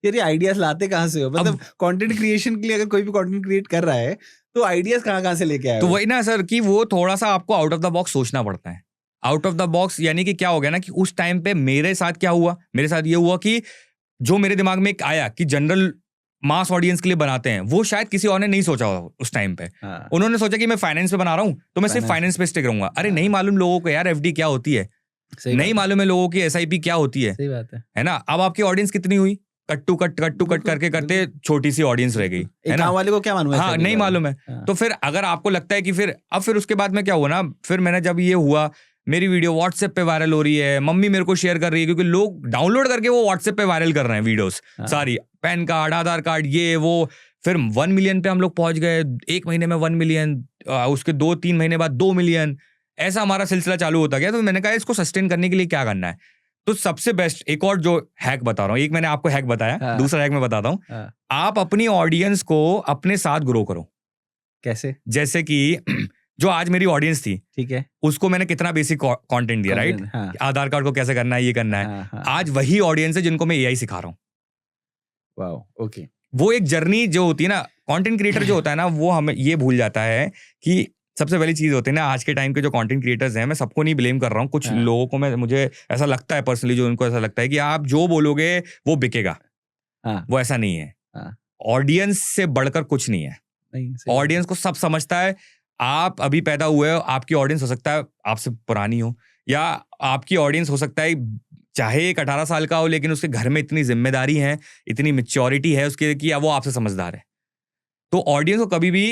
यार ये आइडियाज लाते कहाँ से हो? मतलब कंटेंट क्रिएशन के लिए अगर कोई भी कंटेंट क्रिएट कर रहा है तो आइडियाज कहाँ से लेके आए तो हो? वही ना सर कि वो थोड़ा सा आपको आउट ऑफ द बॉक्स सोचना पड़ता है। आउट ऑफ द बॉक्स यानी कि क्या हो गया ना कि उस टाइम पे मेरे साथ क्या हुआ, मेरे साथ ये हुआ कि जो मेरे दिमाग में एक आया कि जनरल मास ऑडियंस के लिए बनाते हैं, वो शायद किसी और ने नहीं सोचा होगा उस टाइम पे। हाँ, उन्होंने सोचा कि मैं फाइनेंस पे बना रहा हूं तो मैं सिर्फ फाइनेंस पे स्टिक रहूंगा। अरे नहीं मालूम लोगों को यार एफडी क्या होती है, नहीं मालूम है लोगों की एसआईपी क्या होती है। सही बात है ना। अब आपकी ऑडियंस कितनी हुई, कट टू कट करके करते छोटी सी ऑडियंस रह गई, है ना। गांव वाले को क्या मालूम है? हाँ नहीं मालूम है। तो फिर अगर आपको लगता है कि फिर उसके बाद में क्या हुआ ना, फिर मैंने जब ये हुआ मेरी वीडियो व्हाट्सएप पे वायरल हो रही है, मम्मी मेरे को शेयर कर रही है क्योंकि लोग डाउनलोड करके वो व्हाट्सएप पे वायरल कर रहे हैं वीडियोस सारी, पैन कार्ड आधार कार्ड ये वो। फिर 1 मिलियन पे हम लोग पहुंच गए, 1 महीने में 1 मिलियन, उसके 2-3 महीने बाद 2 मिलियन, ऐसा हमारा सिलसिला चालू होता गया। तो मैंने कहा इसको सस्टेन करने के लिए क्या करना है। तो सबसे बेस्ट एक और जो हैक बता रहा हूँ, एक मैंने आपको हैक बताया, दूसरा हैक मैं बताता हूँ। आप अपनी ऑडियंस को अपने साथ ग्रो करो। कैसे? जैसे कि जो आज मेरी ऑडियंस थी, ठीक है, उसको मैंने कितना बेसिक कंटेंट दिया, राइट। आधार कार्ड को कैसे करना है, ये करना है। आज वही ऑडियंस है जिनको मैं एआई सिखा रहा हूँ। Wow, okay. वो एक जर्नी जो होती है ना, कंटेंट क्रिएटर जो होता है ना, वो हमें ये भूल जाता है कि सबसे पहली चीज होती है ना, आज के टाइम के जो कंटेंट क्रिएटर्स हैं, मैं सबको नहीं ब्लेम कर रहा हूँ, कुछ लोगों को मुझे ऐसा लगता है पर्सनली, जो उनको ऐसा लगता है कि आप जो बोलोगे वो बिकेगा। वो ऐसा नहीं है। ऑडियंस से बढ़कर कुछ नहीं है। ऑडियंस को सब समझता है। आप अभी पैदा हुए हो, आपकी ऑडियंस हो सकता है आपसे पुरानी हो, या आपकी ऑडियंस हो सकता है चाहे एक 18 साल का हो, लेकिन उसके घर में इतनी जिम्मेदारी है, इतनी मैच्योरिटी है उसके कि वो आपसे समझदार है। तो ऑडियंस को कभी भी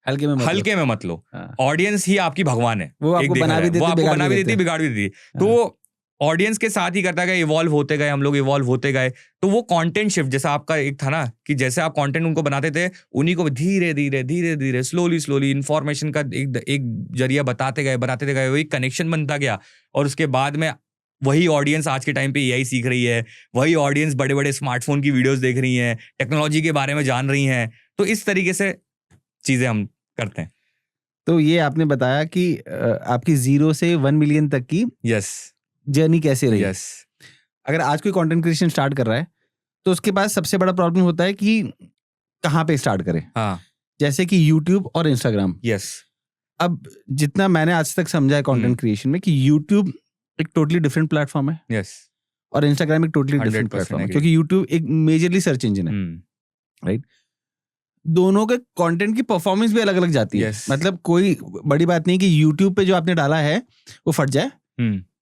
हल्के में मत लो। ऑडियंस ही आपकी भगवान है। वो आपको बना भी देती, बिगाड़ भी देती। तो ऑडियंस के साथ ही करता गया, इवॉल्व होते गए, हम लोग इवॉल्व होते गए। तो वो कंटेंट शिफ्ट जैसा आपका एक था ना, कि जैसे आप कंटेंट उनको बनाते थे, उन्हीं को धीरे धीरे स्लोली इंफॉर्मेशन का एक जरिया बनाते गए, वही कनेक्शन बनता गया। और उसके बाद में वही ऑडियंस आज के टाइम पे एआई सीख रही है, वही ऑडियंस बड़े बड़े स्मार्टफोन की वीडियोस देख रही हैं, टेक्नोलॉजी के बारे में जान रही हैं। तो इस तरीके से चीजें हम करते हैं। तो ये आपने बताया कि आपकी 0 से 1 मिलियन तक की जर्नी कैसे रही। अगर आज कोई कंटेंट क्रिएशन स्टार्ट कर रहा है तो उसके पास सबसे बड़ा प्रॉब्लम होता है कि कहाँ पे स्टार्ट करें। जैसे कि यूट्यूब और इंस्टाग्राम। अब जितना मैंने आज तक समझा है कंटेंट क्रिएशन में, कि यूट्यूब एक टोटली डिफरेंट प्लेटफॉर्म है, और इंस्टाग्राम एक टोटली डिफरेंट प्लेटफॉर्म है, क्योंकि यूट्यूब एक मेजरली सर्च इंजन है, राइट। दोनों के कंटेंट की परफॉर्मेंस भी अलग अलग जाती है। मतलब कोई बड़ी बात नहीं कि यूट्यूब पे जो आपने डाला है वो फट जाए,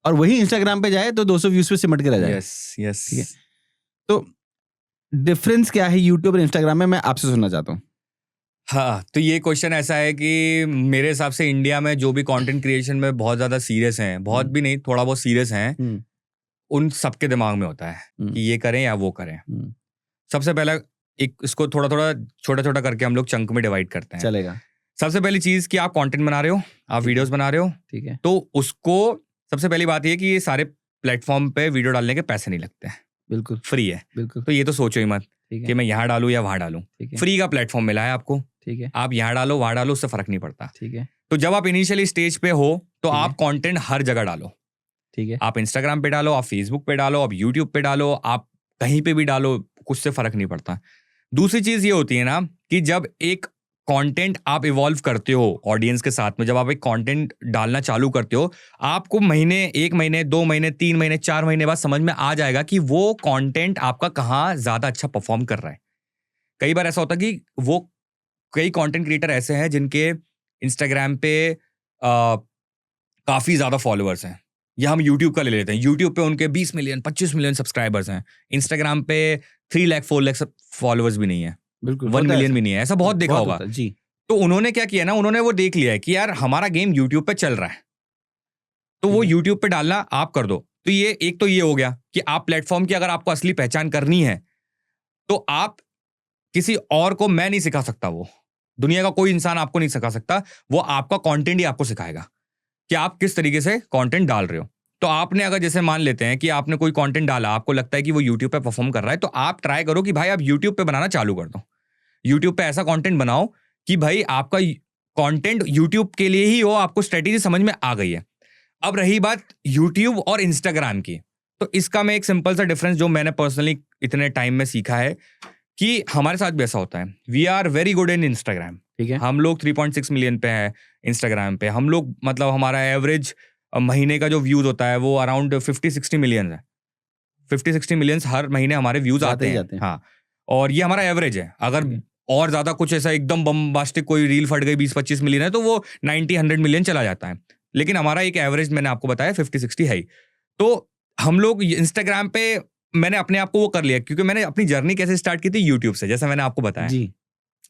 और वही इंस्टाग्राम पे जाए तो 200 व्यूज पे सिमट के रह जाए। ठीक है। तो डिफरेंस क्या है यूट्यूब और इंस्टाग्राम में, मैं आपसे सुनना चाहता हूँ। हाँ, तो ये क्वेश्चन ऐसा है कि मेरे हिसाब से इंडिया में जो भी कंटेंट क्रिएशन में बहुत ज्यादा सीरियस हैं, बहुत भी नहीं, थोड़ा बहुत सीरियस हैं, उन सबके दिमाग में होता है कि ये करें या वो करें। सबसे पहला एक इसको थोड़ा छोटा छोटा करके हम लोग चंक में डिवाइड करते हैं। चलेगा। सबसे पहली चीज कि आप कंटेंट बना रहे हो, आप वीडियोस बना रहे हो, ठीक है, तो उसको सबसे पहली बात ये कि ये सारे प्लेटफॉर्म पे वीडियो डालने के पैसे नहीं लगते हैं, बिल्कुल फ्री है। बिल्कुल। तो ये तो सोचो ही मत कि मैं यहाँ डालूं या वहां डालूं। फ्री का प्लेटफॉर्म मिला है आपको, ठीक है, आप यहाँ डालो वहां डालो, उससे फर्क नहीं पड़ता। ठीक है। तो जब आप इनिशियली स्टेज पे हो तो आप कंटेंट हर जगह डालो, ठीक है। आप इंस्टाग्राम पे डालो, आप फेसबुक पे डालो, आप यूट्यूब पे डालो, आप कहीं पे भी डालो, कुछ से फर्क नहीं पड़ता। दूसरी चीज ये होती है ना कि जब एक कंटेंट आप इवॉल्व करते हो ऑडियंस के साथ में, जब आप एक कंटेंट डालना चालू करते हो, आपको महीने, 1 महीने, 2 महीने, 3 महीने, 4 महीने बाद समझ में आ जाएगा कि वो कंटेंट आपका कहाँ ज्यादा अच्छा परफॉर्म कर रहा है। कई बार ऐसा होता है कि वो कई कंटेंट क्रिएटर ऐसे हैं जिनके इंस्टाग्राम पे काफी ज्यादा फॉलोअर्स हैं, या हम यूट्यूब का ले लेते हैं, यूट्यूब पे उनके 20 मिलियन 25 मिलियन सब्सक्राइबर्स हैं, इंस्टाग्राम पे 3 लाख 4 लाख फॉलोअर्स भी नहीं है, बिल्कुल 1 मिलियन भी नहीं है। ऐसा बहुत देखा होगा जी। तो उन्होंने क्या किया ना, उन्होंने वो देख लिया है कि यार हमारा गेम यूट्यूब पे चल रहा है, तो वो यूट्यूब पे डालना आप कर दो। तो ये एक तो ये हो गया कि आप प्लेटफॉर्म की अगर आपको असली पहचान करनी है तो आप किसी और को, मैं नहीं सिखा सकता, वो दुनिया का कोई इंसान आपको नहीं सिखा सकता, वो आपका कंटेंट ही आपको सिखाएगा कि आप किस तरीके से कंटेंट डाल रहे हो। तो आपने अगर जैसे मान लेते हैं कि आपने कोई कंटेंट डाला, आपको लगता है कि वो यूट्यूब पे परफॉर्म कर रहा है, तो आप ट्राई करो कि भाई आप यूट्यूब पे बनाना चालू कर दो। यूट्यूब पे ऐसा कंटेंट बनाओ कि भाई आपका कंटेंट यूट्यूब के लिए ही हो, आपको स्ट्रेटेजी समझ में आ गई है। अब रही बात यूट्यूब और इंस्टाग्राम की, तो इसका मैं एक सिंपल सा डिफरेंस जो मैंने पर्सनली इतने टाइम में सीखा है कि हमारे साथ भी ऐसा होता है। We are very good in Instagram, ठीक है, हम लोग 3.6 मिलियन पे है इंस्टाग्राम पे। हम लोग मतलब हमारा एवरेज महीने का जो व्यूज होता है वो अराउंड 50-60 मिलियन है। 50-60 मिलियन हर महीने हमारे व्यूज आते हैं। हाँ, और ये हमारा एवरेज है। अगर और ज्यादा कुछ ऐसा एकदम बम्बास्टिक कोई रील फट गई 20-25 मिलियन है तो वो 90-100 मिलियन चला जाता है। लेकिन हमारा एक एवरेज मैंने आपको बताया 50-60 है ही। तो हम लोग इंस्टाग्राम पे मैंने अपने आप को वो कर लिया, क्योंकि मैंने अपनी जर्नी कैसे स्टार्ट की थी यूट्यूब से, जैसा मैंने आपको बताया जी।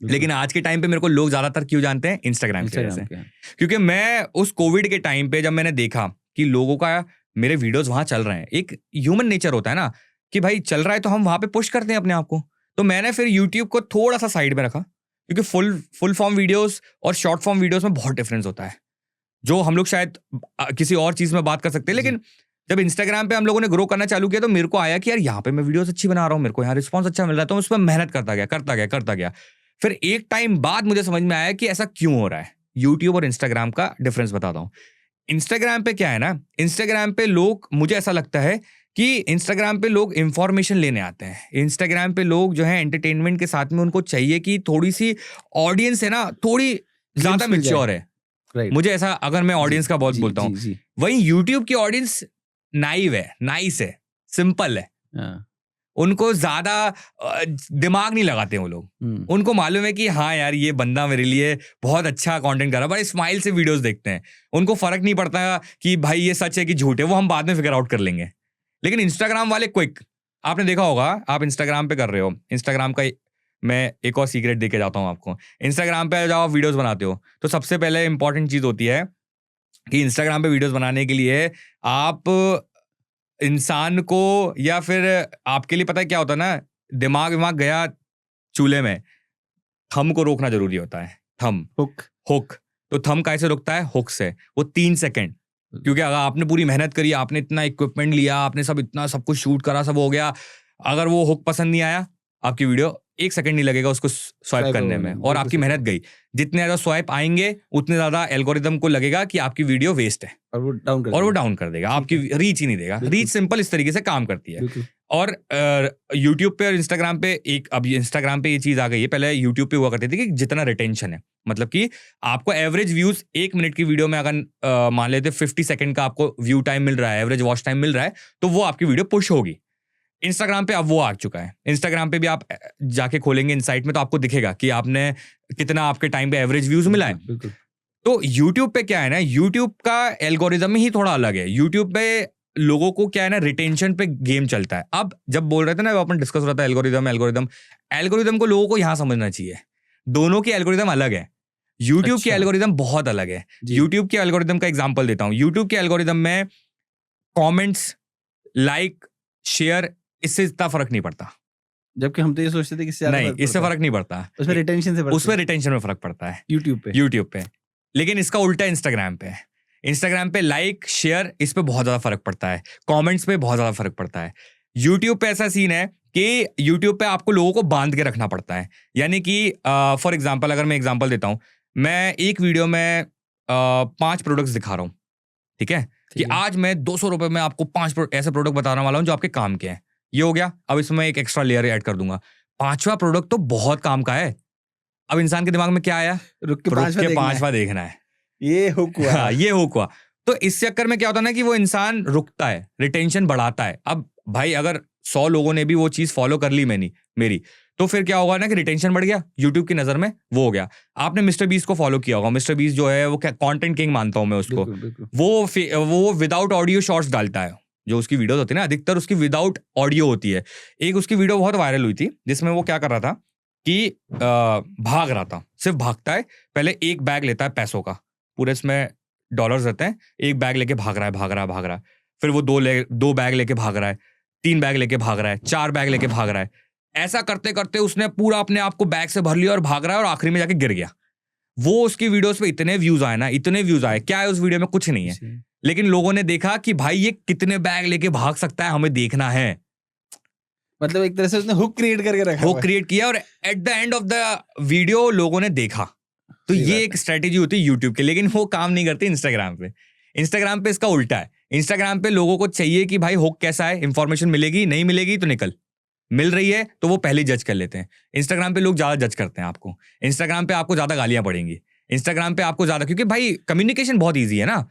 लेकिन आज के टाइम पे मेरे को लोग ज्यादातर क्यों जानते हैं? इंस्टाग्राम की वजह से। क्योंकि मैं उस कोविड के टाइम पे जब मैंने देखा कि लोगों का मेरे वीडियोस वहां चल रहे हैं, एक ह्यूमन नेचर होता है ना कि भाई चल रहा है तो हम वहां पे पुश करते हैं अपने आप को। तो मैंने फिर यूट्यूब को थोड़ा सा साइड में रखा, क्योंकि फुल फॉर्म वीडियोस और शॉर्ट फॉर्म वीडियोस में बहुत डिफरेंस होता है, जो हम लोग शायद किसी और चीज में बात कर सकते हैं। लेकिन जब इंस्टाग्राम पे हम लोगों ने ग्रो करना चालू किया तो मेरे को आया कि यार यहाँ पे मैं वीडियोस अच्छी बना रहा हूँ, मेरे को यहाँ रिस्पॉन्स अच्छा मिल रहा है, तो मैं उस पर मेहनत करता गया। फिर एक टाइम बाद मुझे समझ में आया कि ऐसा क्यों हो रहा है। यूट्यूब और इंस्टाग्राम का डिफरेंस बताता हूँ। इंस्टाग्राम पे क्या है ना, इंस्टाग्राम पे लोग, मुझे ऐसा लगता है कि इंस्टाग्राम पे लोग इंफॉर्मेशन लेने आते हैं। इंस्टाग्राम पे लोग जो है एंटरटेनमेंट के साथ में उनको चाहिए कि थोड़ी सी ऑडियंस है ना थोड़ी ज्यादा मैच्योर है। मुझे ऐसा, अगर मैं ऑडियंस का बहुत बोलता हूँ, वहीं यूट्यूब की ऑडियंस नाइव है, नाइस है, सिंपल है। उनको ज्यादा दिमाग नहीं लगाते वो लोग। उनको मालूम है कि हाँ यार ये बंदा मेरे लिए बहुत अच्छा कंटेंट कर रहा है, बड़े स्माइल से वीडियोस देखते हैं। उनको फर्क नहीं पड़ता कि भाई ये सच है कि झूठ है, वो हम बाद में फिगर आउट कर लेंगे। लेकिन इंस्टाग्राम वाले क्विक, आपने देखा होगा, आप इंस्टाग्राम पे कर रहे हो, इंस्टाग्राम का मैं एक और सीक्रेट देके जाता हूँ आपको। इंस्टाग्राम पे जब आप वीडियोस बनाते हो तो सबसे पहले इंपॉर्टेंट चीज होती है कि इंस्टाग्राम पे वीडियोस बनाने के लिए आप इंसान को, या फिर आपके लिए पता है क्या होता है ना, दिमाग गया चूल्हे में, थंब को रोकना जरूरी होता है। Thumb, hook. तो थंब कैसे रुकता है? हुक से। वो 3 सेकंड, क्योंकि अगर आपने पूरी मेहनत करी, आपने इतना इक्विपमेंट लिया, आपने इतना सब कुछ शूट करा, सब हो गया, अगर वो हुक पसंद नहीं आया, आपकी वीडियो 1 सेकंड नहीं लगेगा उसको स्वाइप करने में, और आपकी मेहनत गई। जितने ज्यादा स्वाइप आएंगे उतने ज्यादा एल्गोरिदम को लगेगा कि आपकी वीडियो वेस्ट है, और वो डाउन कर देगा, आपकी रीच ही नहीं देगा। रीच सिंपल इस तरीके से काम करती है। और यूट्यूब पे और इंस्टाग्राम पे अब इंस्टाग्राम पे ये चीज आ गई है, पहले यूट्यूब पे हुआ करती थी कि जितना रिटेंशन है, मतलब कि आपको एवरेज व्यूज 1 मिनट की वीडियो में अगर मान लेते 50 सेकंड का आपको व्यू टाइम मिल रहा है, एवरेज वॉच टाइम मिल रहा है, तो वो आपकी वीडियो पुश होगी। इंस्टाग्राम पे अब वो आ चुका है। इंस्टाग्राम पे भी आप जाके खोलेंगे इनसाइट में तो आपको दिखेगा कि आपने कितना आपके टाइम पे एवरेज व्यूज मिला है। तो यूट्यूब पे क्या है ना, यूट्यूब का एल्गोरिदम ही थोड़ा अलग है। यूट्यूब पे लोगों को क्या है ना, रिटेंशन पे गेम चलता है। अब जब बोल रहे थे ना, अपन डिस्कस हो रहा था एल्गोरिदम को लोगों को यहां समझना चाहिए, दोनों की एल्गोरिदम अलग है। यूट्यूब की एल्गोरिदम बहुत अलग है। यूट्यूब के एल्गोरिदम का एग्जांपल देता हूं। यूट्यूब के एल्गोरिदम में कमेंट्स, लाइक, शेयर, इससे इतना फर्क नहीं पड़ता। जबकि हम तो ये सोचते थे कि इससे फर्क नहीं पड़ता। उसमें रिटेंशन में फर्क पड़ता है यूट्यूब पे। लेकिन इसका उल्टा इंस्टाग्राम पे लाइक, शेयर, इस पे बहुत ज्यादा फर्क पड़ता है। कमेंट्स पे बहुत ज्यादा फर्क पड़ता है। यूट्यूब पे ऐसा सीन है कि यूट्यूब पे आपको लोगों को बांध के रखना पड़ता है। यानी कि फॉर एग्जांपल, अगर मैं एग्जांपल देता हूं, मैं एक वीडियो में 5 प्रोडक्ट्स दिखा रहा हूं, ठीक है, कि आज मैं 200 रुपए में आपको 5 ऐसे प्रोडक्ट बताने वाला हूं जो आपके काम के हैं। ये हो गया। अब इसमें मैं एक एक्स्ट्रा लेयर ऐड कर दूंगा। 5वां प्रोडक्ट तो बहुत काम का है। अब इंसान के दिमाग में क्या आया? रुक के 5वां देखना है। ये हुक हुआ। तो इस चक्कर में क्या होता है ना कि वो इंसान रुकता है, रिटेंशन बढ़ाता है। अब भाई अगर 100 लोगों ने भी वो चीज फॉलो कर ली मेरी, तो फिर क्या होगा ना कि रिटेंशन बढ़ गया यूट्यूब की नजर में, वो हो गया। आपने मिस्टर बीस्ट को फॉलो किया होगा। मिस्टर बीस्ट जो है वो कंटेंट किंग मानता हूं मैं उसको। वो विदाउट ऑडियो शॉर्ट्स डालता है। जो उसकी वीडियोस होती है ना, अधिकतर उसकी विदाउट ऑडियो होती है। एक उसकी वीडियो बहुत वायरल हुई थी जिसमें वो क्या कर रहा था कि भाग रहा था, सिर्फ भागता है। पहले एक बैग लेता है पैसों का, पूरे इसमें डॉलर्स रहते हैं, एक बैग लेके भाग रहा है। फिर वो 2 बैग लेके भाग रहा है, 3 बैग लेके भाग रहा है, 4 बैग लेके भाग रहा है। ऐसा करते करते उसने पूरा अपने आप को बैग से भर लिया और भाग रहा है, और आखिरी में जाके गिर गया। वो उसकी वीडियोस पे इतने व्यूज आए। क्या है उस वीडियो में? कुछ नहीं है। लेकिन लोगों ने देखा कि भाई ये कितने बैग लेके भाग सकता है, हमें देखना है। मतलब एक तरह से उसने हुक क्रिएट करके रखा, हुक क्रिएट किया, और at the end of the video लोगों ने देखा। तो ये एक स्ट्रेटेजी होती है यूट्यूब की, लेकिन वो काम नहीं करती इंस्टाग्राम पे। इंस्टाग्राम पे इसका उल्टा है। इंस्टाग्राम पे लोगों को चाहिए कि भाई हुक कैसा है, इंफॉर्मेशन मिलेगी, नहीं मिलेगी तो निकल, मिल रही है तो वो पहले जज कर लेते हैं। इंस्टाग्राम पे लोग ज्यादा जज करते हैं आपको, इंस्टाग्राम पे आपको ज्यादा गालियां पड़ेंगी, इंस्टाग्राम पे आपको ज्यादा, क्योंकि भाई कम्युनिकेशन बहुत ईजी है ना।